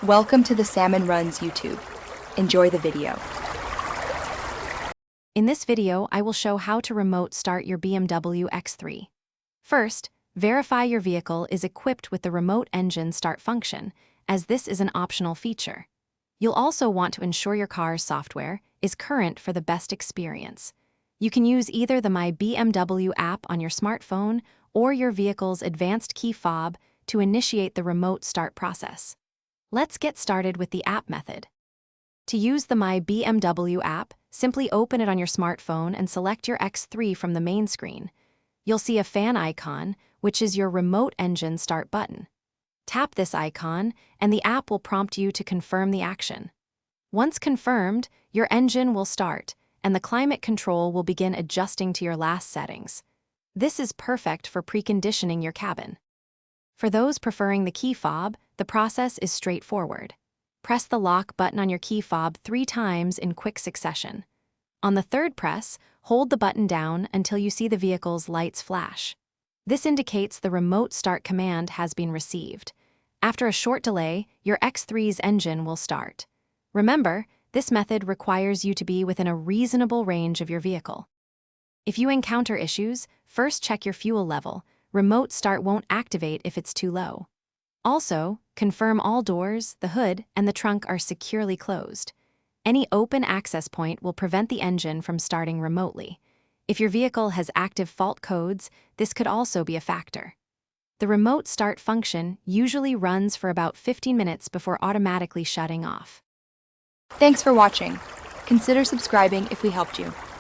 Welcome to the Salmon Runs YouTube. Enjoy the video. In this video, I will show how to remote start your BMW X3. First, verify your vehicle is equipped with the remote engine start function, as this is an optional feature. You'll also want to ensure your car's software is current for the best experience. You can use either the My BMW app on your smartphone or your vehicle's advanced key fob to initiate the remote start process. Let's get started with the app method. To use the My BMW app, simply open it on your smartphone and select your X3 from the main screen. You'll see a fan icon, which is your remote engine start button. Tap this icon, and the app will prompt you to confirm the action. Once confirmed, your engine will start, and the climate control will begin adjusting to your last settings. This is perfect for preconditioning your cabin. For those preferring the key fob, the process is straightforward. Press the lock button on your key fob 3 times in quick succession. On the third press, hold the button down until you see the vehicle's lights flash. This indicates the remote start command has been received. After a short delay, your X3's engine will start. Remember, this method requires you to be within a reasonable range of your vehicle. If you encounter issues, first check your fuel level. Remote start won't activate if it's too low. Also, confirm all doors, the hood, and the trunk are securely closed. Any open access point will prevent the engine from starting remotely. If your vehicle has active fault codes, this could also be a factor. The remote start function usually runs for about 15 minutes before automatically shutting off. Thanks for watching. Consider subscribing if we helped you.